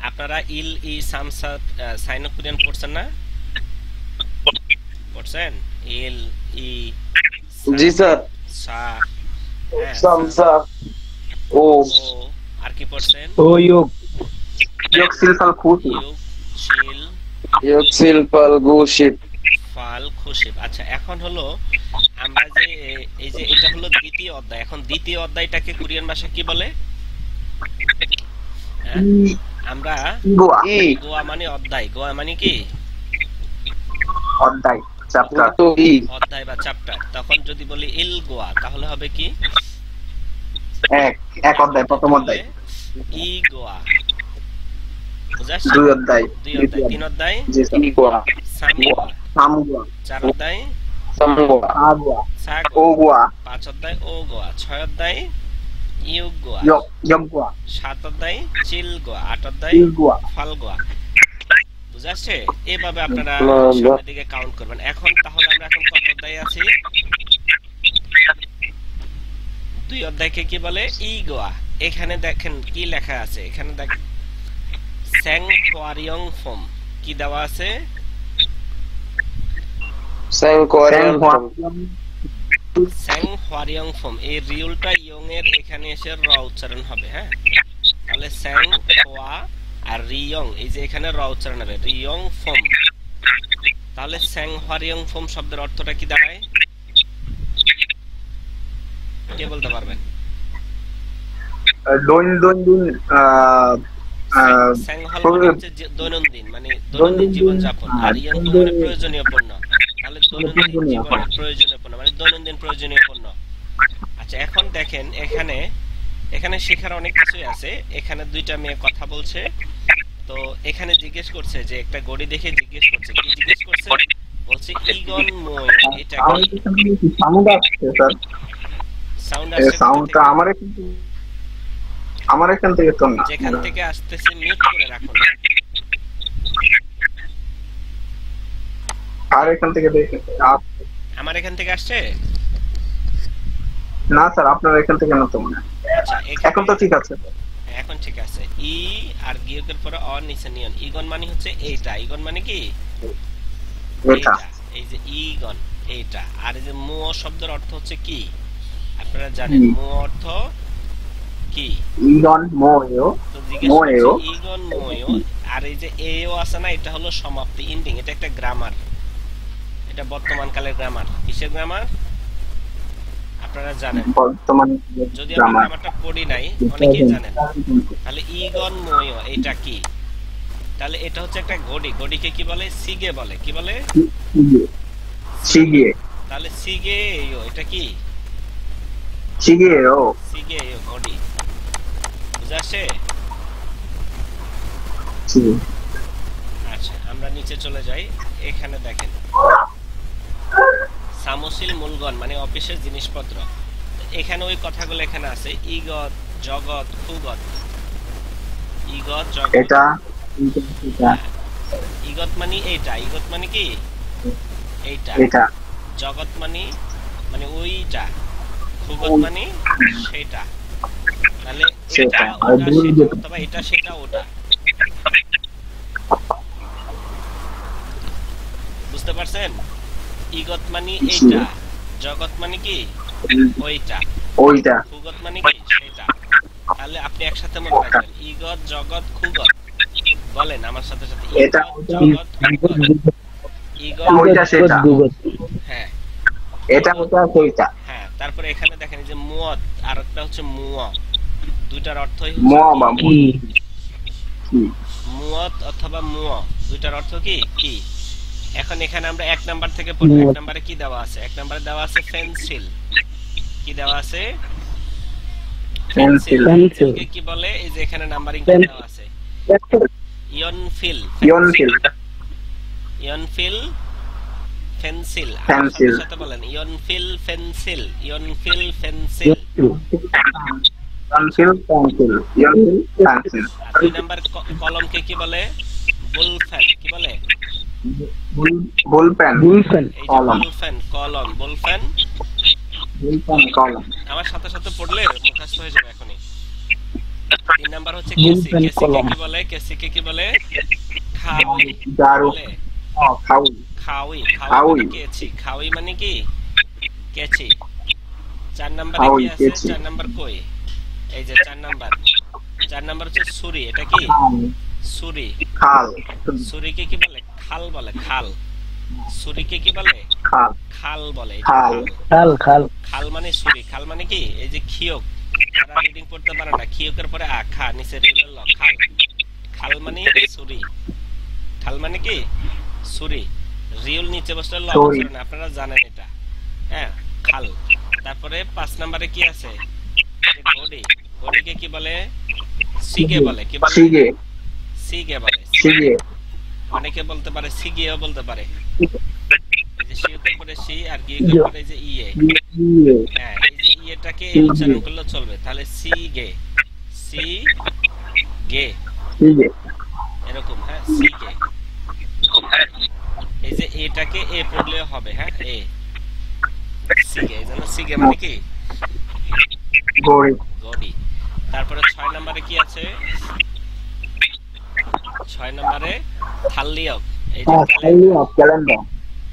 আপনারা ইল ই সামসাত সাইনো কোরিয়ান পড়ছেন না? পড়ছেন? ইল ই জি সাম স্যার। সা, হ্যাঁ সাম, সামসা ও ও, আর কি পড়ছেন? ও ইয়োগ Yoxilfal Khushi. ইউক, শিল, ইউকসিল পালগুশিপ। ফাল, খুশিব। আচ্ছা, এখন হলো আমরা যে এই যে এটা হলো দ্বিতীয় অধ্যায়। এখন দ্বিতীয় অধ্যায়টাকে কোরিয়ান ভাষায় কি বলে? হ্যাঁ, আমরা Goa. ই গোয়া মানে অধ্যায়, গোয়া মানে কি? Oddai. Chapter. তো ই অধ্যায় বা চ্যাপ্টার। তখন যদি বলি ইল গোয়া তাহলে হবে কি? এক অধ্যায়, প্রথম তাহলে অধ্যায়। ই গোয়া। বুঝাচ্ছি? দুই অধ্যায়। দুই অধ্যায়। তিন অধ্যায় জি স্যার। ই গোয়া সাম গোয়া। সাম গোয়া। চার অধ্যায় সামগোয়া আ গোয়া। সা ও গোয়া। গোয়া। পাঁচ অধ্যায় ও গোয়া। ছয় অধ্যায় ইউক গোয়া। ইয়ক গোয়া। সাত অধ্যায় চিল গোয়া। আট অধ্যায় ইল গোয়া। ফাল গোয়া। বুঝাচ্ছে? এভাবে আপনারা না, সামনের দিকে কাউন্ট করবেন। এখন তাহলে আমরা এখন কত অধ্যায়ে আছি? দুই অধ্যায়কে কি বলে? ই গোয়া। এখানে দেখেন কি লেখা আছে, এখানে দেখেন স্যাং হোয়ারিয়ং ফোম কি দেওয়া আছে? স্যাং কোরিয়ান স্যাং হোয়ারিয়ং ফোম। এই রিউলটা ইয়ং এর এখানে এসে র উচ্চারণ হবে। হ্যাঁ, তাহলে স্যাং হোয়া আর রিয়ং, এই যে এখানে র উচ্চারণ হবে রিয়ং ফোম। তাহলে স্যাং হোয়ারিয়ং ফোম শব্দের অর্থটা কি দাঁড়ায়? কে বলতে পারবেন? দৈনন্দিন স্যাং হল মানে হচ্ছে দৈনন্দিন, মানে দৈনন্দিন জীবন যাপন। আর ইয়ং ফোম মানে প্রয়োজনীয় পণ্য। তাহলে দৈনন্দিন জীবনের প্রয়োজনীয় পণ্য মানে দৈনন্দিন প্রয়োজনীয় পণ্য। আচ্ছা, এখন দেখেন এখানে এখানে শেখার অনেক কিছুই আছে। এখানে দুইটা মেয়ে কথা বলছে, তো এখানে জিজ্ঞেস করছে যে একটা গড়ি দেখে জিজ্ঞেস করছে, কি জিজ্ঞেস করছে? বলছে ইগন মই, এটা কি? সাউন্ড আসছে স্যার। সাউন্ড আসছে কোথা সাউন্ডটা থেকে? আমার এখান থেকে তো না। যেখান থেকে আসতেছে মিউট করে রাখুন। আর এখান থেকে দেখে আমার এখান থেকে আসছে? না স্যার, আপনার এখান থেকে না তো মনে হয়। আচ্ছা, এখন তো ঠিক আছে। এখন ঠিক আছে। ই আর গিয়কের পরে অ নিচে নিয়ন। ইগন মানে হচ্ছে এইটা। ইগন মানে কি? এটা এই যে ইগন, এইটা। আর এই যে মো শব্দের অর্থ হচ্ছে কি? আপনারা জানেন মো অর্থ কি? ইগন মোয়ো। তো জিজ্ঞেস মোয়ো। করছি ইগন মোয়ো। আর এই যে এও আছে না, এটা হলো সমাপ্তি, এন্ডিং। এটা একটা গ্রামার, এটা বর্তমান কালের গ্রামার। কিসের গ্রামার? আপনারা জানেন। বর্তমান যদি আমরা গ্রামারটা পড়ি নাই, অনেকেই জানেন। তাহলে ইগন মোয়ো এটা কি? তাহলে এটা হচ্ছে একটা ঘড়ি। ঘড়িকে কি বলে? সিগে বলে। কি বলে? সিগে। তাহলে সিগে এও এটা কি? সিগে ও সিগে এও ঘড়ি। বুঝাচ্ছে? আচ্ছা, আমরা নিচে চলে যাই। এখানে দেখেন সামসিল মূলগণ মানে অফিসের জিনিসপত্র। এখানে ওই কথাগুলো এখানে আছে। ইগত, জগৎ, খুগত। ইগত, জগৎ। এটা ইগত মানে এইটা। ইগত মানে কি? এইটা। এটা জগৎ মানে মানে ওইটা। খুগত মানে সেটা। তাহলে সেটা। এটা ওটা সেটা, অথবা এটা সেটা ওটা। বুঝতে পারছেন? ইগত মানে এইটা, জগৎ মানে কি? ওইটা, ওইটা। খুগত মানে কি? সেটা। তাহলে আপনি একসাথে মনে রাখবেন ইগত, জগৎ, খুগত। বলেন আমার সাথে সাথে এটা ইগত, জগৎ, খুগত। ইগত, ওইটা সেটা। হ্যাঁ এটা ওটা সেইটা। হ্যাঁ। তারপরে এখানে দেখেন এই যে মুয়ত, আর একটা হচ্ছে মুয়। দুইটার অর্থই ম হচ্ছে বা কি? কি? মুয়ত অথবা মুয়, দুইটার অর্থ কি? কি। এখন এখানে আমরা এক নাম্বার থেকে পড়ব। এক নাম্বারে কি দেওয়া আছে? এক নাম্বারে দেওয়া আছে পেন্সিল। কি দেওয়া আছে? পেন্সিল। পেন্সিলকে কি বলে? এই যে এখানে নাম্বারিং দেওয়া আছে। ইয়নফিল, ইয়নফিল। ইয়নফিল পেন্সিল। পেন্সিল। সাথে বলেন ইয়নফিল পেন্সিল, ইয়নফিল পেন্সিল। পেন্সিল পেন্সিল ইয়নফিল পেন্সিল। দুই নাম্বার কলমকে কি বলে? বুলপেন। কি বলে? বুলপেন। এই যে বুলপেন, কলম, বুলপেন, কলম। আমার সাথে সাথে পড়লে মুখস্থ হয়ে যাবে এখনই। তিন নাম্বার হচ্ছে কেসি, কেসিকে কি বলে? কেসিকে কি বলে? খাওয়ি দারু বলে। খাউই খাওয়ি, খাওয়ি খাউই মানে কেচি, খাওয়ি মানে কি? কেচি। চার নাম্বারে কি খাউই আছে? কেচি চার নাম্বার কই? এই যে চার নাম্বার, চার নাম্বার হচ্ছে ছুরি। এটা কি? ছুরি। খাল ছুরিকে কি বলে? খাল বলে, খাল। ছুরিকে কি বলে? খাল খাল বলে। এই যে খাল খাল, খাল খাল খাল মানে ছুরি। খাল মানে কি? এই যে খিয়ক, যারা রিডিং পড়তে পারে না, খিয়কের পরে আ, খা, নিচে রিলের ল, খাল। খাল মানে ছুরি। খাল মানে কি? ছুরি। রিউল নিচে বসলে ল ছুরি। বসে না, আপনারা জানেন এটা। হ্যাঁ, খাল। তারপরে 5 নম্বরে কি আছে? যে ঘড়ি। ঘড়িকে কি বলে? সিগে বলে। কি বলে? সিগে সিগে বলে। সিগে অনেকে বলতে পারে সিগেও বলতে পারে। এই যে সিউতের পরে সি আর গিয়ের পরে যে ইয়ে। হ্যাঁ, এই যে ইয়েটাকে এই উচ্চারণ করলে চলবে। তাহলে সিগে, সি গে, সিগে এরকম। হ্যাঁ, সিগে। এই যে এটাকে এ পড়লেও হবে। হ্যাঁ, এ সিগে। এই জন্য সিগে মানে কি? গড়ি গড়ি। তারপরে 6 নম্বরে কি আছে? 6 নম্বরে থাল্লিয়ক। এই যে ক্যালেন্ডার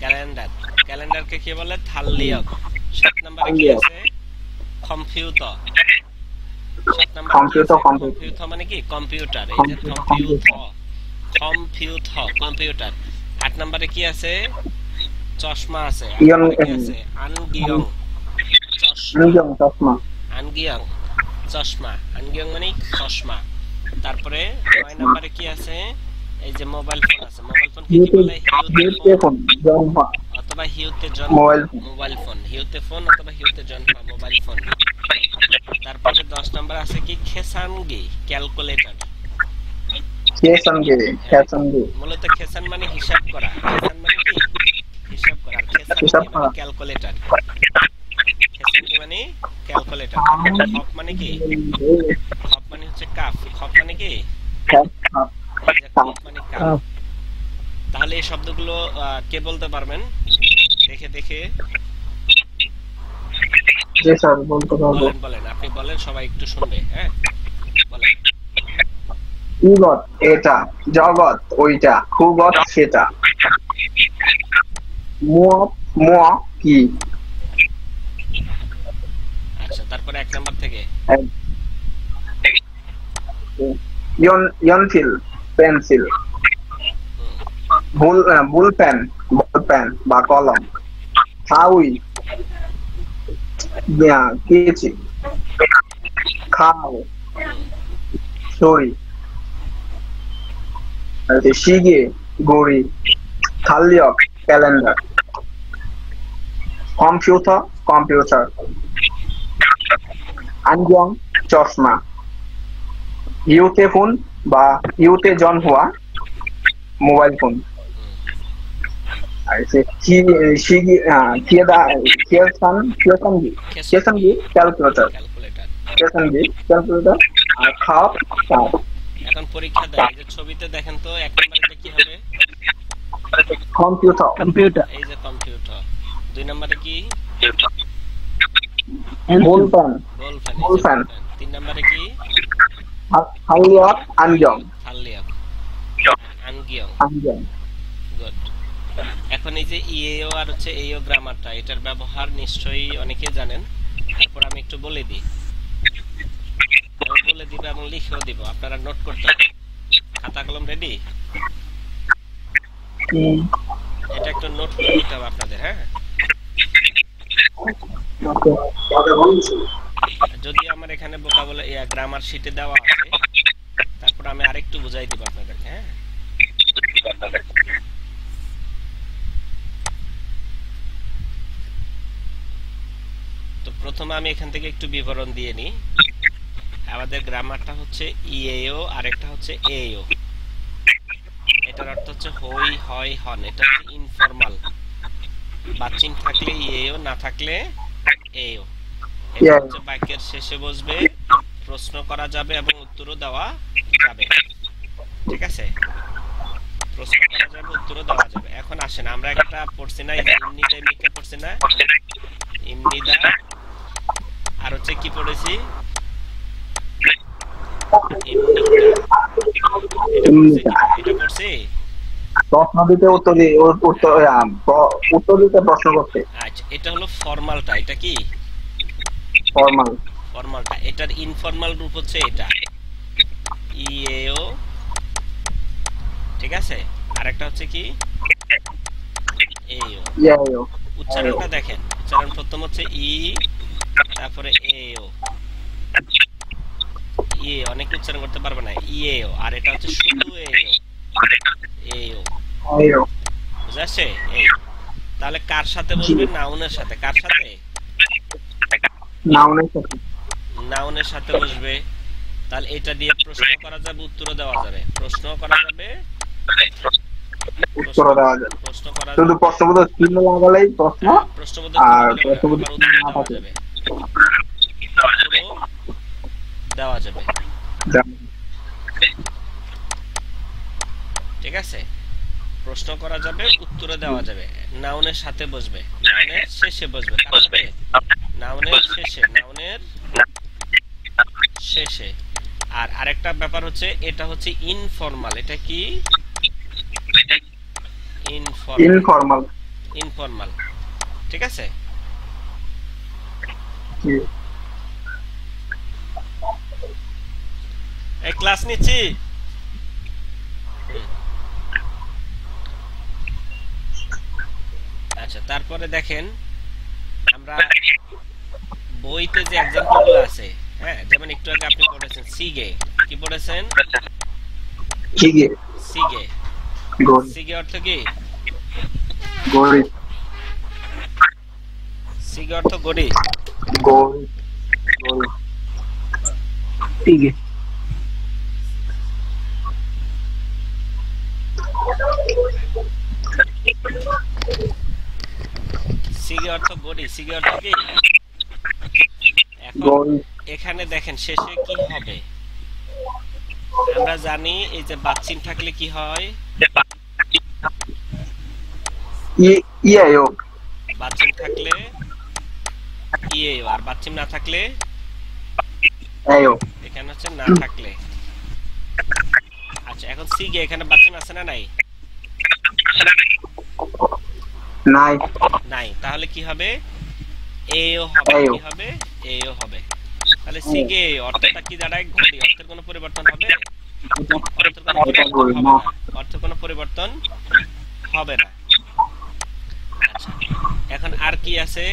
ক্যালেন্ডার। ক্যালেন্ডারকে কি বলে? থাল্লিয়ক। 7 নম্বরে কি আছে? কম্পিউটার। 7 নম্বরে কি আছে? কম্পিউটার মানে কি? কম্পিউটার। এই যে কম্পিউটার, কম্পিউটার, কম্পিউটার। 8 নম্বরে কি আছে? চশমা আছে। 8 নম্বরে কি আছে? আনগিয়ং। চশমা আনগিয়ং, চশমা। আনগিয়ং মানে চশমা। তারপরে 9 নম্বরে কি আছে? এই যে মোবাইল ফোন আছে। মোবাইল ফোন কি বলে? হিউতে ফোন অথবা হিউতে জন মোবাইল ফোন। হিউতে ফোন অথবা হিউতে জন মোবাইল ফোন। তারপরে 10 নম্বর আছে কি? খেসানগি, ক্যালকুলেটর। মূলত খেসান মানে হিসাব করা। খেসান মানে কি? হিসাব করা। আর খেসানগি মানে ক্যালকুলেটর। খেসানগি মানে ক্যালকুলেটর। হক মানে কি? হক মানে হচ্ছে কাফ। হক মানে কি? এই যে কাফ মানে কাফ। তাহলে এই শব্দগুলো কে বলতে পারবেন? দেখে দেখে বলেন, বলেন। আপনি বলেন, সবাই একটু শুনবে। হ্যাঁ, বলেন। ইগত এটা, জগৎ ওইটা, খুগত সেটা, ম কি। আচ্ছা, তারপরে 1 নাম্বার থেকে ইয়নফিল পেন্সিল, বুল পেন বল পেন বা কলম, খাউই কেচি, খাও ছড়ি, শিগে গড়ি, থালিয়ক ক্যালেন্ডার, কম্পিউটার, আনজং চশমা, ইউতে ফোন বা ইউতে জন হওয়া মোবাইল ফোন। আর ক্যালকুলেটর, আর খাপ। এখন পরীক্ষা দেয়। এই যে ছবিতে দেখেন তো, 1 নম্বরে কি হবে? কম্পিউটার এই যে কম্পিউটার। 2 নম্বরে কি? বল পেন বল ফ্যান। 3 নম্বরে কি? থালিয়ক আনজং থালিয়ক, আনগিয়ং। গুড। এখন এই যে ইএও আর হচ্ছে এইও গ্রামারটা, এটার ব্যবহার নিশ্চয়ই অনেকে জানেন। তারপর আমি একটু বলে দিই। বলে দিব এবং লিখেও দিব, আপনারা নোট করতে হবে। খাতা কলম রেডি? এটা একটু নোট করে নিতে হবে আপনাদের। হ্যাঁ, যদি আমার এখানে গ্রামার শিটে দেওয়া আছে, তারপর আমি আরেকটু বুঝাই দিব আপনাদেরকে। হ্যাঁ, তো প্রথমে আমি এখান থেকে একটু বিবরণ দিয়ে নিই। আমাদের গ্রামারটা হচ্ছে ইএও আর একটা হচ্ছে এও। এটার অর্থ হচ্ছে হই, হয়, হন। এটা হচ্ছে ইনফরমাল। বাচিন থাকলে ইএও, না থাকলে এও। এটা হচ্ছে বাক্যের শেষে বসবে, প্রশ্ন করা যাবে এবং উত্তরও দেওয়া যাবে। ঠিক আছে? প্রশ্ন করা যাবে, উত্তরও দেওয়া যাবে। এখন আসেন, আমরা একটা পড়ছি না, ইমনিদা ইমনিকা পড়ছি না? ইমনিদা আর হচ্ছে কি পড়েছি? এমনিটা এমনিটা। এটা পড়ছি। প্রশ্ন দিতে উত্তর উত্তর দিতে প্রশ্ন করতে। আচ্ছা, এটা হলো ফর্মালটা। এটা কি ফর্মাল। ফর্মালটা? এটার ইনফর্মাল রূপ হচ্ছে এটা, ইএও। ঠিক আছে, আর একটা হচ্ছে কি এও। ইয়েও। উচ্চারণটা দেখেন, উচ্চারণ প্রথম হচ্ছে ই, তারপরে এও। ইয়ে অনেক উচ্চারণ করতে পারবে না, ইএও। আর এটা হচ্ছে শুধু এও, এও। ইয়েও। বুঝা আসছে? এই তাহলে কার সাথে বসবে? নাউনের সাথে। কার সাথে? নাউনের সাথে। নাউনের সাথে বসবে। তাহলে এটা দিয়ে প্রশ্ন করা যাবে, উত্তরও দেওয়া যাবে। প্রশ্ন করা যাবে, উত্তর দেওয়া যায়। প্রশ্ন করা শুধু যাবে। প্রশ্নবোধক চিহ্ন লাগালেই প্রশ্ন, প্রশ্নবোধক আর চিহ্ন দিলে হবে না, প্রশ্নবোধক আবার চিহ্ন উত্তর না দেওয়া থাকে। যাবে, উত্তরও দেওয়া যাবে। ঠিক আছে, প্রশ্ন করা যাবে, উত্তরে দেওয়া যাবে। নাউনের সাথে বসবে, নাউনের শেষে বসবে। কার সাথে? নাউনের শেষে, নাউনের শেষে। আর আরেকটা ব্যাপার হচ্ছে, এটা হচ্ছে ইনফর্মাল। এটা কি? ইনফর্মাল। ইনফর্মাল। ইনফর্মাল। ঠিক আছে। এই ক্লাস নিচ্ছি। আচ্ছা, তারপরে দেখেন আমরা বইতে যে এক্সাম্পলগুলো আছে, হ্যাঁ, যেমন একটু আগে আপনি পড়েছেন সিগে। কি পড়েছেন? সিগে। সিগে। গড়ি। সিগে অর্থ কি? গড়ি। সিগে অর্থ গড়ি। গড়ি। গড়ি। সিগে। সিগে অর্থ গড়ি। সিগে অর্থ কি? এখন গড়ি। এখানে দেখেন শেষে কি হবে। আমরা জানি এই যে বাচ্চিন থাকলে কি হয়? ইয়েও। বাচ্চিন থাকলে ইয়েও, আর বাচ্চিন না থাকলে এও। এখানে হচ্ছে না থাকলে। আচ্ছা, এখন সিগে এখানে বাচ্চিন আছে না নাই? নাই। নাই। তাহলে কি হবে? এও হবে। কি হবে? এও হবে। তাহলে সিগে অর্থটা কি দাঁড়ায়? ঘড়ি। অর্থের কোনো পরিবর্তন হবে? অর্থের কোনো পরিবর্তন হবে না। অর্থের কোনো পরিবর্তন হবে না। আচ্ছা, এখন আর কি আছে?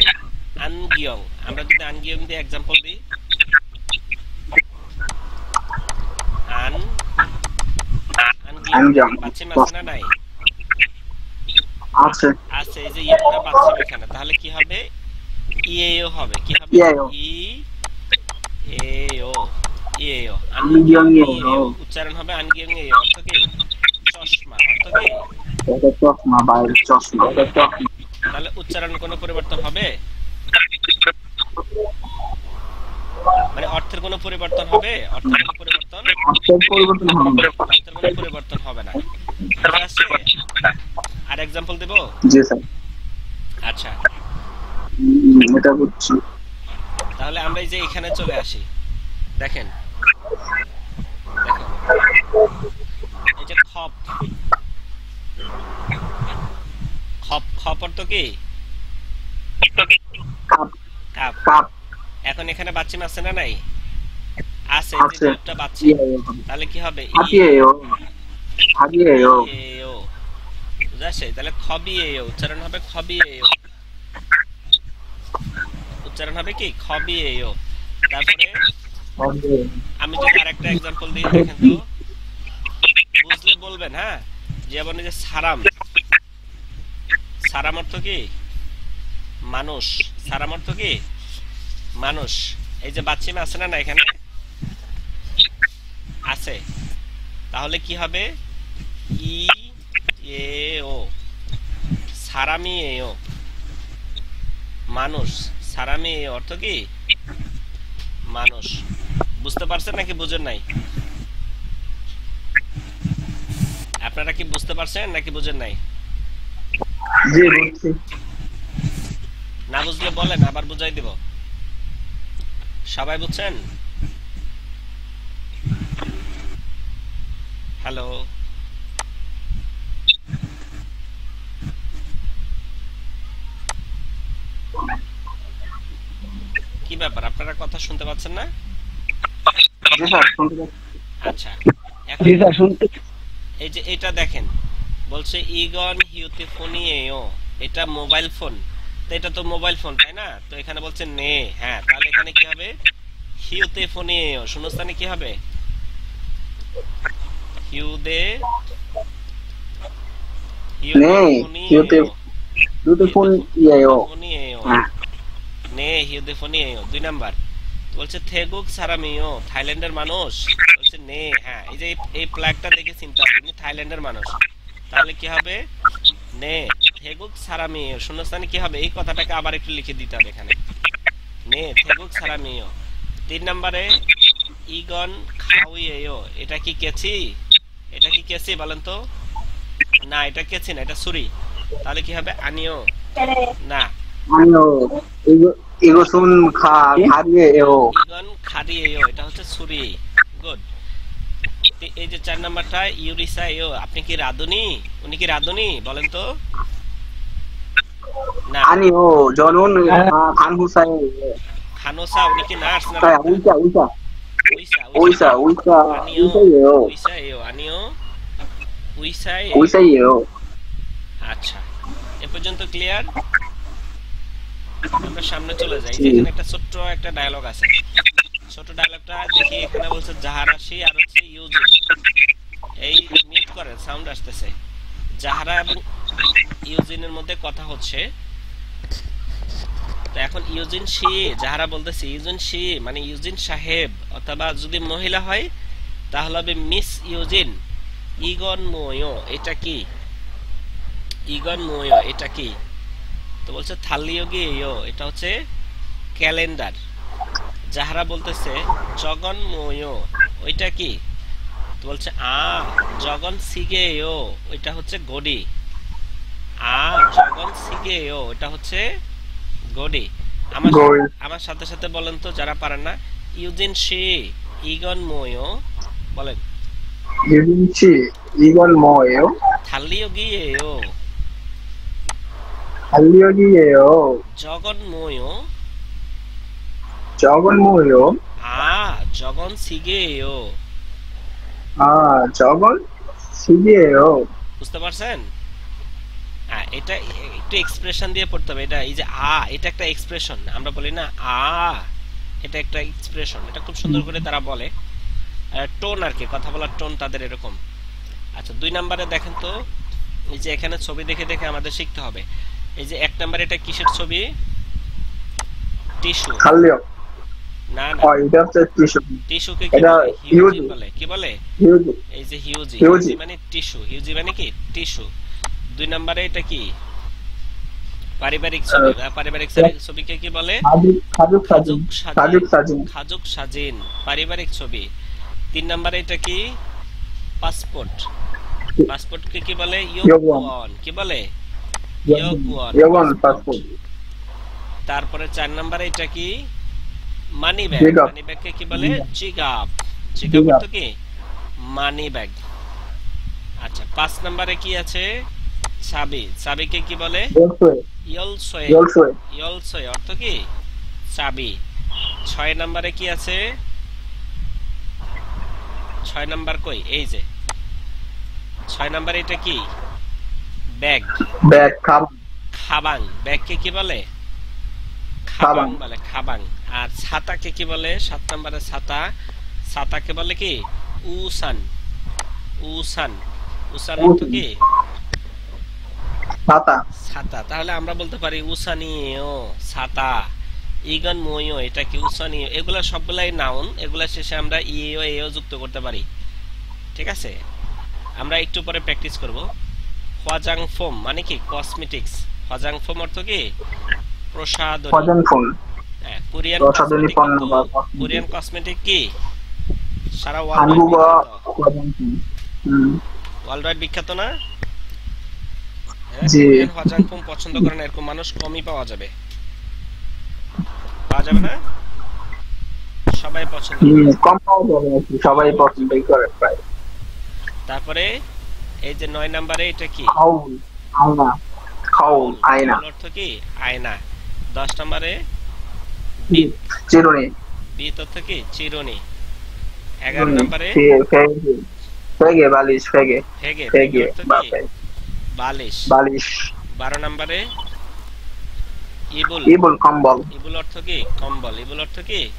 আনগিয়ং। আমরা যদি আনগিয়ং দিয়ে एग्जांपल দিই, আনগিয়ং বাচ্চিম আছে না নাই? আছে। আছে। এই যে ইটা বাচ্চিম এখানে, তাহলে কি হবে? ইএও হবে। কি হবে? ই এও। ইএও। আনগিয়ং ইএও। উচ্চারণ হবে আনগিয়ং ইএও। অর্থ কি? চশমা। অর্থ কি? এটা চশমা, বাইরে চশমা। তাহলে উচ্চারণে কোনো পরিবর্তন হবে? মানে অর্থের কোনো পরিবর্তন হবে? অর্থের কোনো পরিবর্তন অর্থের কোনো পরিবর্তন হবে না। ঠিক আছে, আর एग्जांपल দেব? জি স্যার। আচ্ছা, এটা বুঝছি। তাহলে আমরা এই যে এখানে চলে আসি। দেখেন, দেখো এই যে খপ। খপ, খপ অর্থ কি? কাপ। কাপ। এখন এখানে বাচ্চিম আছে না নাই? আছে। যে দুটো বাচ্চি, তাহলে কি হবে? ইয়েও। হাগিয়েও। ইয়েও। বুঝাছে? তাহলে খবিয়েও। উচ্চারণ হবে খবিয়েও। উচ্চারণ হবে কি? খবিয়েও। তারপরে আমি যদি আরেকটা एग्जांपल দিই, দেখেন তো, বুঝলে বলবেন। হ্যাঁ, যেমন এই যে সারাম। সারাম অর্থ কি? মানুষ। সারাম অর্থ কি? মানুষ। এই যে বাচ্চিমে আছে না এখানে? আছে। তাহলে কি হবে? ই এও। সারামি এও। মানুষ। সারামি এও অর্থ কি? মানুষ। বুঝতে পারছেন নাকি বুঝেন নাই? আপনারা কি বুঝতে পারছেন নাকি বুঝেন নাই? জি বুঝছি। না বুঝলে বলেন, আবার বুঝাই দেব। সবাই বুঝছেন? হ্যালো, কি ব্যাপার, আপনারা কথা শুনতে পাচ্ছেন না? জি স্যার, শুনতে পাচ্ছি। আচ্ছা, এখন জি স্যার শুনতে। এই যে এটা দেখেন, বলছে ইগন হিউতেফোনিয়েও, এটা মোবাইল ফোন, তো এটা তো মোবাইল ফোন তাই না? তো এখানে বলছে নে, হ্যাঁ, তাহলে এখানে কি হবে? হিউতেফোনিয়েও শূন্যস্থানে কি হবে? হিউদে নেই, হিউতেফোনিয়েও, বিউটিফুল ইয়েও। হিউতেফোনিয়েও, হ্যাঁ, নে হিউতেফোনিয়েও। 2 নাম্বার বলছে থেগুক সারামিও, থাইল্যান্ডের মানুষ, বলছে নে, হ্যাঁ, এই যে এই ফ্ল্যাগটা দেখে চিন্তা হবে ইনি থাইল্যান্ডের মানুষ, তাহলে কি হবে? নে থেগুক সারামিও, শূন্যস্থানে কি হবে? এই কথাটাকে আবার একটু লিখে দিতে হবে এখানে, নে থেগুক সারামিও। 3 নম্বরে ইগন খাউইয়েও, এটা কি কেচি? এটা কি কেচি বলেন তো? না, এটা কেচি না, এটা ছুরি, তাহলে কি হবে? আনিও, না, আমিও ইগো শুন খারিয়ে এও। ইগন খারিয়েও, এটা হচ্ছে ছুরি। গুড। এই যে 4 নাম্বারটা ইউরিসা এও, আপনি কি রাধুনি? উনি কি রাধুনি বলেন তো? না। আনিও জনুন খান হুসাইন। খানোসা, উনি কি নার্স না? হ্যাঁ, উইসা উইসা উইসা উইসা উইসা আনিও, উইসা ইয়েও। উইসা এও, আনিও, উইসা এও। উইসা ইয়েও। আচ্ছা, এ পর্যন্ত ক্লিয়ার? আমরা সামনে চলে যাই। যে এখানে একটা ছোট্ট একটা ডায়লগ আছে, ছোট ডায়লগটা দেখি। এখানে বলছে জাহারাশি আর হচ্ছে ইউজিন, এই মিউট করেন, সাউন্ড আসতেছে। জাহারা এবং ইউজিনের মধ্যে কথা হচ্ছে, তো এখন ইউজিন শি, জাহারা বলতেছে ইউজিন শি মানে ইউজিন সাহেব, অথবা যদি মহিলা হয় তাহলে হবে মিস ইউজিন। ইগন মোয়ো, এটা কি? ইগন মোয়ো, এটা কি? তো বলছে থালিয়োগি ইয়ো, এটা হচ্ছে ক্যালেন্ডার। জাহারা বলতেছে জগন মোয়ো, ওইটা কি? তো বলছে জগন সিগেয়ো, ওইটা হচ্ছে গডি। জগন সিগেয়ো, ওটা হচ্ছে গডি। আমার সাথে সাথে বলেন তো যারা পারেন না। ইউজিন শি ইগন মোয়ো বলেন। ইউজিন শি ইগন মোয়ো থালিয়োগিয়েও, 할리오기예요. জগন মোয়ো, 저건 뭐예요? জগন সিগেয়ো। 아, 저건 시기예요. বুঝতে পারছেন? এটা একটু এক্সপ্রেশন দিয়ে পড়তে হবে। এটা এই যে এটা একটা এক্সপ্রেশন, আমরা বলি না এটা একটা এক্সপ্রেশন, এটা খুব সুন্দর করে তারা বলে। টোন আর কি, কথা বলার টোন তাদের এরকম। আচ্ছা, 2 নম্বরে দেখেন তো, এই যে এখানে ছবি দেখে দেখে আমাদের শিখতে হবে। এই যে 1 নম্বরে এটা কিসের ছবি? টিস্যু। 갈려. না না, এটা হচ্ছে টিস্যু। টিস্যুকে কি এটা বলে? হিউজি বলে। কি বলে? হিউজি। এই যে হিউজি, হিউজি। হিউজি মানে টিস্যু, হিউজি মানে কি? টিস্যু। 2 নম্বরে এটা কি? পারিবারিক ছবি। পারিবারিক ছবিকে কি বলে? 가족 사진. 가족 사진. খাজুক সাজিন, পারিবারিক ছবি। 3 নম্বরে এটা কি? পাসপোর্ট। পাসপোর্টকে কি বলে? ইয়োগুয়ান। কি বলে? 여건 파스포র্ট। তারপরে 4 নম্বরে এটা কি? Money bag. জিগাপ। মানি ব্যাগকে কি বলে? জিগাপ। জিগাপ অর্থ কি? Money bag. আচ্ছা, 5 নম্বরে কি আছে? চাবি। চাবিকে কি বলে? 열쇠. ইয়লসোয়ে। 열쇠. ইয়লসোয়ে অর্থ কি? চাবি। 6 নম্বরে কি আছে? 6 নাম্বার কই? এই যে 6 নাম্বার, এটা কি? ব্যাগ। ব্যাগ। খাবাং। ব্যাগকে কি বলে? খাবাং বলে, খাবাং। আর ছাতাকে কি বলে? 7 নম্বরে ছাতা। ছাতাকে বলে কি? উসান। উসান। উসান অর্থ কি? ছাতা। ছাতা। তাহলে আমরা বলতে পারি উসানিও, ছাতা। ইগন মোয়ো, এটা কি? উসানিও। এগুলা সবগুলাই নাউন, এগুলা শেষে আমরা ইও এও যুক্ত করতে পারি। ঠিক আছে, আমরা একটু পরে প্র্যাকটিস করব। হওয়াজাং ফোম মানে কি? কসমেটিক্স। হওয়াজাং ফোম অর্থ কি? প্রসাধনী। 화장품. হ্যাঁ, কোরিয়ান প্রসাধনী কসমেটিক। পণ্য বা কোরিয়ান কসমেটিক কি সারা 한국어 ওয়ার্ল্ড 화장품. ওয়াইড বিখ্যাত না? জি। কোরিয়ান হওয়াজাং ফোম পছন্দ করে না এরকম মানুষ কমই পাওয়া যাবে। পাওয়া যাবে না? সবাই পছন্দ করে। কম পাওয়া যাবে, সবাই পছন্দই করে প্রায়। তারপরে এই যে 9 নম্বরে এটা কি? খাউল আয়না খাউল আয়না এর অর্থ কি? আয়না। 10 নম্বরে বিত, চিরুনি বিত অর্থ কি? চিরুনি। 11 নম্বরে ফেগে ফেগে বালিশ ফেগে ফেগে, ফেগে ফেগে অর্থ কি? বাপে বালিশ। বালিশ 12 নম্বরে ইবুল, ইবুল কম্বল ইবুল অর্থ কি? কম্বল। ইবুল অর্থ কি?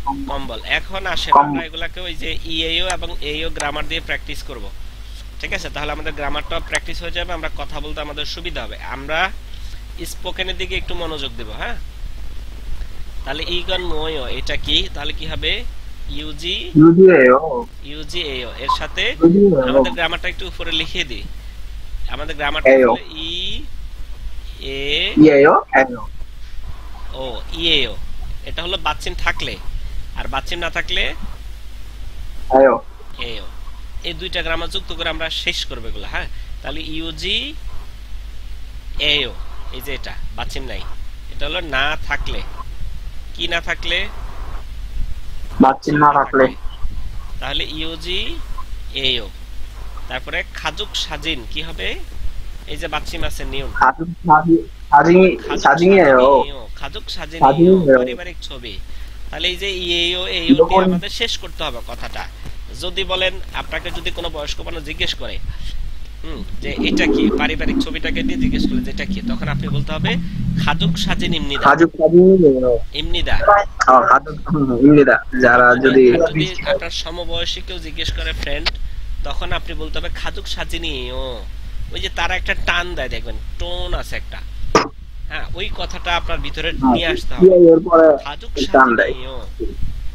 কম্বল। এখন আসেন কম্বল। আমরা এগুলাকে ওই যে ইএও এবং এইও গ্রামার দিয়ে প্র্যাকটিস করব। ঠিক আছে, তাহলে আমাদের গ্রামারটা প্র্যাকটিস হয়ে যাবে, আমরা কথা বলতে আমাদের সুবিধা হবে। আমরা স্পোকেনের দিকে একটু মনোযোগ দেব। হ্যাঁ, তাহলে ইগন মোয়ো এটা কি? তাহলে কি হবে? ইউজি ইউজিএও ইউজিএও এর সাথে ইউজিএও আমাদের গ্রামারটা একটু উপরে লিখে দিই। আমাদের গ্রামারটা এও। হলো ই এ ইয়েও এও ও ইএও। এটা হলো বাচ্চিম থাকলে, আর বাচ্চিম না থাকলে এও এও। এই দুইটা গ্রামার যুক্ত করে আমরা শেষ করব এগুলো। হ্যাঁ, তাহলে ইউজি এও, এই যে এটা বাচ্চিম নাই, এটা হলো না থাকলে। কি না থাকলে? বাচ্চিন না থাকলে তাহলে ইউজি এও। তারপরে খাজুক সাজিন কি হবে? এই যে বাচ্চিম আছে নিউন, খাজুক সাজি সাজিয়েও খাজুক সাজিন সাজিয়েও। পারিবারিক ছবি। তাহলে এই যে ইএও এও দিয়ে যখন- আমাদের শেষ করতে হবে কথাটা। যদি বলেন, আপনাকে যদি কোনো বয়স্ক মানুষ জিজ্ঞেস করে যে এটা কি, পারিবারিক ছবিটাকে দিয়ে জিজ্ঞেস করলে যেটা কি, তখন আপনি বলতে হবে খাজুক সাজিন ইমনিদা। খাজুক সাজিয়েও ইমনিদা। খাজুক ইংরেজা যারা যদি আর যদি আপনার সমবয়সী কেউ জিজ্ঞেস করে ফ্রেন্ড, তখন আপনি বলতে হবে খাজুক সাজিনি ও। ওই যে তারা একটা টান দেয়, দেখবেন টোন আছে একটা। হ্যাঁ, ওই কথাটা আপনার ভিতরে নিয়ে আসতে হবে। এর পরে খাজুক টান দেয় সাজিনি ও।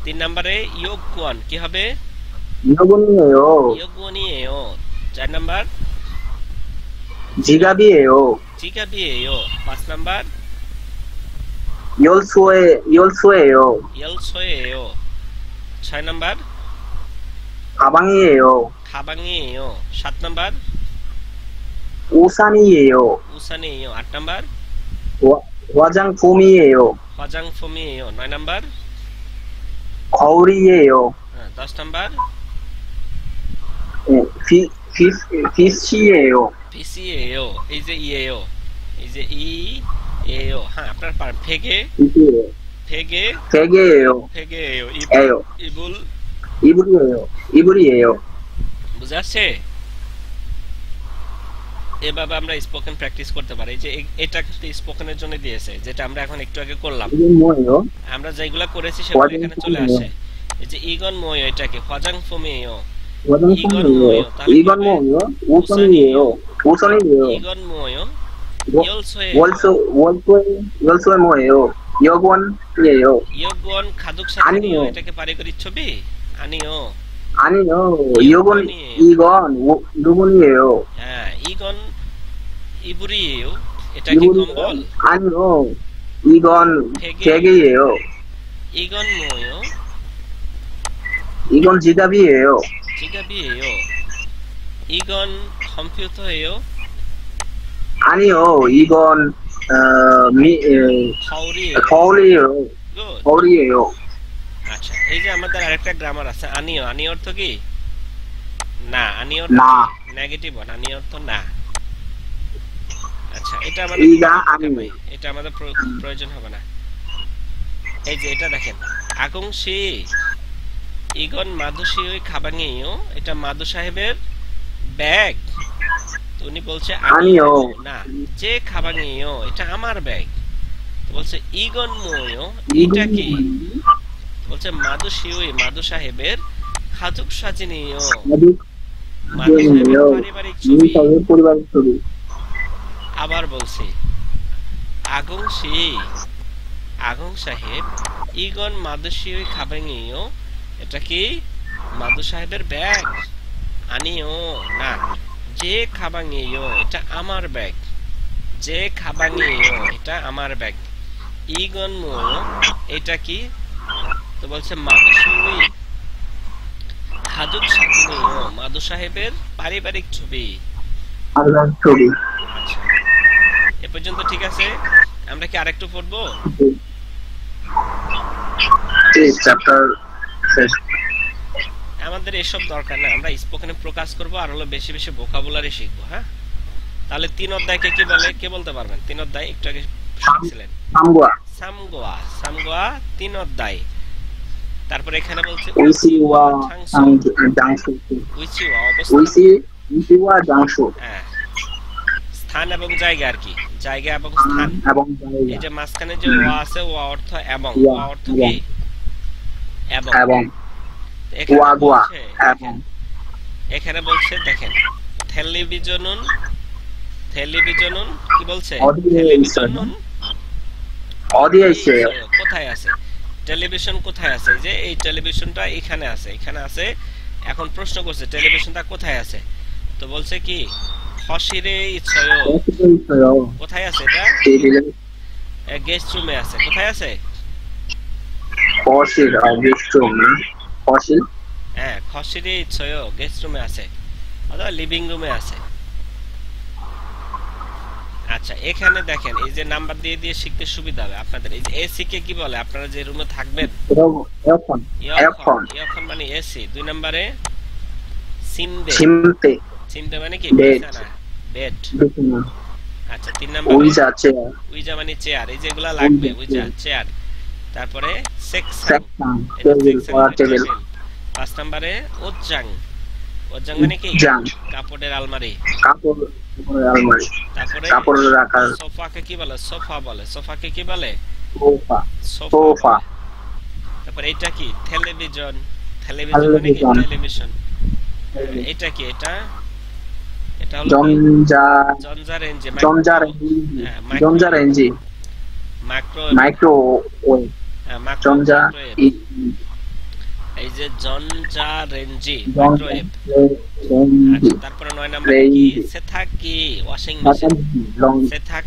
3 নম্বরে ইয়োগুয়ান কি হবে? ইয়োগুনিয়েও ইয়োগুনি ও। 4 নাম্বার জিগাবিয়েও জিগাবি ও। 5 নাম্বার ইয়োলসুয়েও ইয়েলসোয়ে ও। 6 নাম্বার 가방이에요. খাবাঙি ও। 7 নাম্বার 우산이에요. উসানি ও। 8 নাম্বার 화장품이에요. 화장 폼이에요। 9 নাম্বার 거울이에요. 10 নাম্বার 빛이에요. পিসিএও। এই যে ইএও, এই যে ই এও। হ্যাঁ, আপনার ফেগে 빛이에요. ফেগে 베개예요. ফেগেও। 에요. ইবুল। 이불이에요. 이불이에요. বুঝা আসছে? এভাবে আমরা স্পোকেন প্র্যাকটিস করতে পারি। যে এটা কিন্তু স্পোকেনের জন্য দিয়েছে, যেটা আমরা এখন একটু আগে করলাম। 이게 뭐예요? আমরা যেগুলো করেছি সেগুলো এখানে চলে আসে। এই যে ইগন মোয় এটাকে 화장 폼이에요। 화장품이에요. 이건 뭐예요? 우산이에요. 우산이에요. 이건 뭐예요? 열쇠예요. 월소에 뭐예요? 여권이에요. 여권 가족 사진이요. 아니요. এটাকে পারিবারিক ছবি? 아니요. 아니요. 여권이에요. 이건 누군이에요? হ্যাঁ, 이건 이불이에요. এটা কি কম্বল? 아니요. 이건 베개. 베개예요. 이건 뭐예요? 이건 지갑이에요. 지갑이에요. 이건 컴퓨터예요. 아니요. 이건 거울이에요. 거울이에요. 굿। 거울이에요. আচ্ছা, এই যে আমাদের আরেকটা গ্রামার আছে আনিও। আনি অর্থ কি? না। আনি অর্থ না। Negative one. আনি অর্থ না। আচ্ছা, এটা আমাদের 이가 아니요. এটা আমাদের প্রয়োজন হবে না। এই যে এটা দেখেন, আগুংশি ইগন মাদুশিওই খাবাঙিও। এটা মাদু সাহেবের ব্যাগ। তো উনি বলছে আনিও। না, যে খাবাঙিও এটা আমার ব্যাগ। তো বলছে ইগন মোয়ো এটা কি? বলছে মাদু শিউই মাদু সাহেবের খাজুক সাজিনিও। মাদু সাহেবের পারিবারিক ছবি। পরিবারের ছবি। আবার বলছি আগুং সাহেব ইগন মাদু শিউই খাবাঙিও। এটা কি? মাদু সাহেবের ব্যাগ। আনিও না, যে খাবাঙিও এটা আমার ব্যাগ। যে খাবাঙিও এটা আমার ব্যাগ। ইগন মোয়ো এটা কি? তো বলছে মাদু শিউই খাজুক সাজিনিও। মাদু সাহেবের পারিবারিক ছবি। ছবি। আচ্ছা, এ পর্যন্ত ঠিক আছে? আমরা কি আরেকটু পড়বো? চ্যাপ্টার শেষ। আমাদের আমাদের এসব দরকার না, আমরা স্পোকেনে প্রকাশ করব আর হলো বেশি বেশি ভোকাবুলারি শিখবো। হ্যাঁ, তাহলে 3 অধ্যায়কে কি বলে, কে বলতে পারবেন? 3 অধ্যায় একটু আগে শিখছিলেন, সামগুয়া সামগোয়া। সামগোয়া 3 অধ্যায়। তারপর এখানে বলছে উইসিওয়া ঠাংসু, জাংশু উইচিওয়া অবস্থান। উইসিওয়া জাংশু হ্যাঁ, স্থান এবং জায়গা আর কি, জায়গা এবং স্থান। এবং এই যে মাঝখানে যে ওয়া আছে, ওয়া অর্থ এবং, ওয়া, ওয়া অর্থ কি? এবং। এবং এখানে ওয়াগুয়া বলছে, এবং এখানে বলছে দেখেন, টেলিভিশনুন, টেলিভিশনুন কি বলছে? অডিও টেলিভিশনুন অডিয়েছে কোথায় আছে? টেলিভিশন কোথায় আছে? এই যে এই টেলিভিশনটা এখানে আছে, এখানে আছে। এখন প্রশ্ন করছে টেলিভিশনটা কোথায় আছে, তো বলছে কি হশিরে ইচ্ছয়। কোথায় আছে এটা? গেস্ট রুমে আছে। কোথায় আছে? ফসিল গেস্ট রুম ফসিল হ্যাঁ, খসিরে ইচ্ছয় গেস্ট রুমে আছে অথবা লিভিং রুমে আছে। আচ্ছা, এখানে দেখেন এই যে নাম্বার দিয়ে দিয়ে শিখতে সুবিধা হবে আপনাদের। এই যে এসি কে কি বলে? আপনারা যে রুমে থাকবেন, এরফোন এরফোন এখন মানে এসি। 2 নম্বরে সিমবে, সিমতে সিমবে মানে কি? বেড, বিছানা, বেড। বিছানা। আচ্ছা, 3 নম্বরে উইজা চেয়ার, উইজা মানে চেয়ার, এই যেগুলা লাগবে, উইজা চেয়ার। তারপরে সেকশন, সেকশন এটা টেবিল সেকশন ওয়ার মানে টেবিল, টেবিল। 5 নম্বরে ওজাং, ওজাং মানে কি? জাং কাপড়ের আলমারি। কাপড় আলমারি, তারপরে কাপড় রাখার সোফাকে কি বলে? সোফা বলে। সোফাকে কি বলে? Sofa, sofa sofa. বলে। তারপরে এটা কি? টেলিভিশন, টেলিভিশন মানে কি? টেলিভিশন। এটা কি? এটা এটা হলো জঞ্জা জঞ্জারেঞ্জি, জঞ্জারেঞ্জি মাইক্রোওয়েভ, মাইক্রোওয়েভ জঞ্জা এই যে জঞ্জারেঞ্জি মাইক্রোওয়েভ। আচ্ছা, তারপরে 9 নম্বরে কি? সেথাকি washing machine,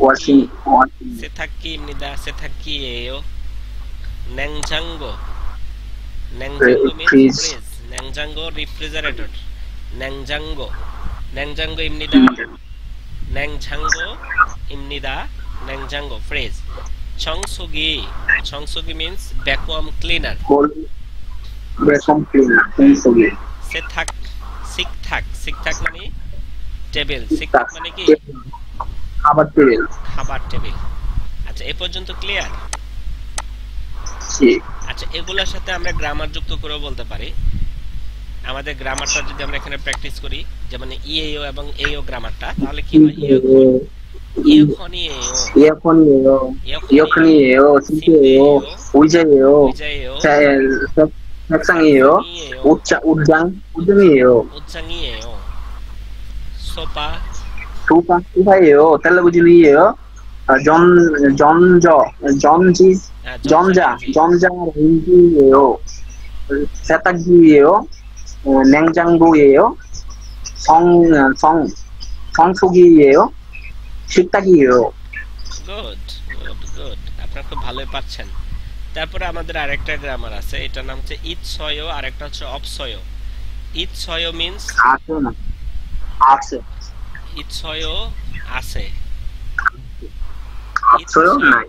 washing সেথাকি입니다, 세탁기예요. 냉장고, 냉장고 means Freeze. freeze. 냉장고 refrigerator. 냉장고, 냉장고입니다. 냉장고입니다. 냉장고 freeze. 청소기, 청소기 means vacuum cleaner. Vacuum cleaner সংসোগে 세탁, 식탁, 식탁 মানে টেবিল, 식탁 মানে কি? খাবার টেবিল। খাবার টেবিল। আচ্ছা, এ পর্যন্ত ক্লিয়ার? আচ্ছা, এগুলোর সাথে আমরা গ্রামার যুক্ত করে বলতে পারি। আমাদের গ্রামারটা যদি আমরা এখানে প্র্যাকটিস করি, যেমন ইএও এবং এও গ্রামারটা, তাহলে কি হয়? 이어컨이에요. 에어컨이에요. 에어컨이에요. 침대예요. 의자예요. 의자예요. 책상이에요. 옷장이에요. 옷장이에요. 소파. 소파예요. 텔레비전이에요. 전자레인지예요. 세탁기예요. 냉장고예요. 성소기예요. 식탁이에요. Good, good, good. আপনারা খুব ভালোই পাচ্ছেন। তারপরে আমাদের আরেকটা গ্রামার আছে, এটার নাম হচ্ছে ইৎসয়, আর একটা হচ্ছে অপসয়। ইৎসয় মিন্স আছে না, আছে। ইৎসয় আছে, ইৎসয় নাই।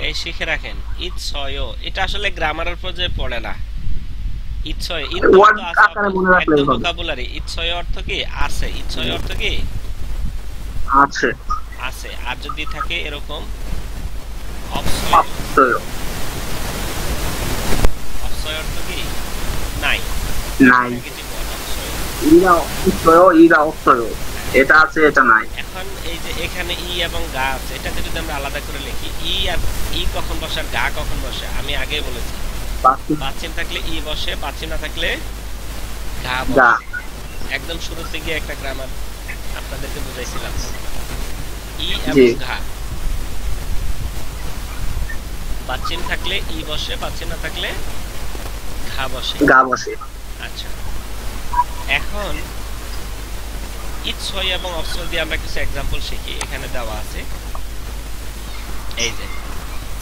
এই শিখে রাখেন। ইৎসয় এটা আসলে গ্রামারের পর্যায়ে পড়ে না। ইৎসয় একদম ভোকাবুলারি। ইৎসয় অর্থ কি? আছে। ইৎসয় অর্থ কি? আছে, আছে। আর যদি থাকে এরকম অপসয়, অপসয় অর্থ কি? নাই, নাই। ইরা ইৎসয়, ইরা অপসয়, এটা আছে, এটা নাই। এখন এই যে এখানে ই এবং গা আছে, এটাকে যদি আমরা আলাদা করে লিখি, ই আর ই কখন বসে আর গা কখন বসে আমি আগে বলেছি। বাচ্চিম থাকলে ই বসে, বাচ্চিম না থাকলে গা বসে। একদম শুরুতে গিয়ে একটা গ্রামার আপনাদেরকে বুঝাইছিলাম, ই এবং ঘা। বাচ্চিম থাকলে ই বসে, বাচ্চিম না থাকলে ঘা বসে, গা বসে। আচ্ছা, এখন ইৎসয় এবং অপসয় দিয়ে আমরা কিছু এক্সাম্পল শিখি। এখানে দেওয়া আছে, এই যে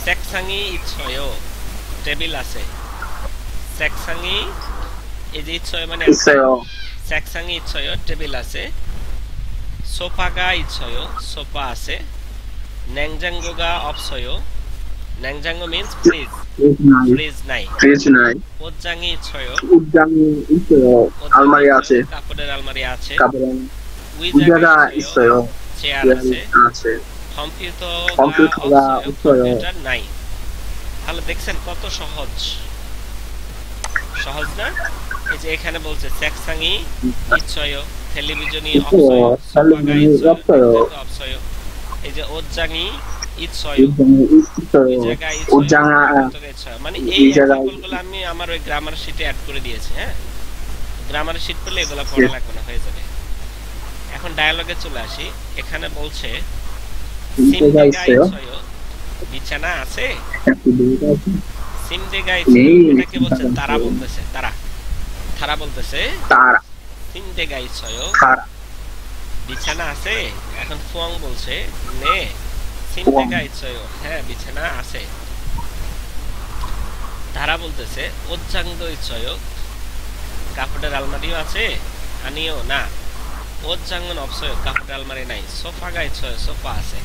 সেকসাঙি ইৎসয়, টেবিল আছে। সেকসাঙি, এই যে ইৎসয় মানে সেকসাঙি ইৎসয়, টেবিল আছে। সোফাগা ইৎসয়, সোফা আছে। ন্যাংজাঙ্গোগা অপসয়, ন্যাংজাঙ্গ মিন্স ফ্রিজ, নাই ফ্রিজ নাই। ফ্রিজ নাই ওজ্জাঙি ইচ্ছয়, উদ্যানি 있어요 আলমারি আছে কাপড়ের আলমারি আছে। কাপড় উইজাগা 우자가 ইচ্ছয়, 있어요 চেয়ার আছে। আছে কম্পিউটার 컴퓨터가 없어요 কম্পিউটার নাই। তাহলে দেখছেন কত সহজ, সহজ না? এই যে এখানে বলছে 색상이 있어요, 텔레비전이 없어요, 소파가 텔레비전이 없어요. 없어요। এই যে 옷장이 있어요, 우자가 있어요 의자가 있어요, 우자가 컴퓨터가 있어요। মানে এই 의자가 এক্সাম্পলগুলো আমি আমার ওই গ্রামার শিটে অ্যাড করে দিয়েছি। হ্যাঁ, গ্রামার শিট পেলে এগুলো পড়া লাগবে না, হয়ে যাবে। এখন ডায়ালগে চলে আসি। এখানে বলছে 우자가 সিমডেগা 있어요 ইচ্ছয়, বিছানা আছে। 침대가 সিমডেগা নেই, ইচ্ছয়, এটাকে বলছে বিছানা তারা আছে। বলতেছে, তারা তারা বলতেছে তারা সিমডেগা ইচ্ছয়, তারা বিছানা আছে। এখন ফুয়াং বলছে নে সিমডেগা ইচ্ছয়, হ্যাঁ বিছানা আছে। তারা বলতেছে ওজ্জাংদো ইচ্ছয়, কাপড়ের আলমারিও আছে। আনিও না ওজ্জাংন অপসয়, কাপড়ের আলমারি নাই। সোফাগা ইচ্ছয়, সোফা আছে।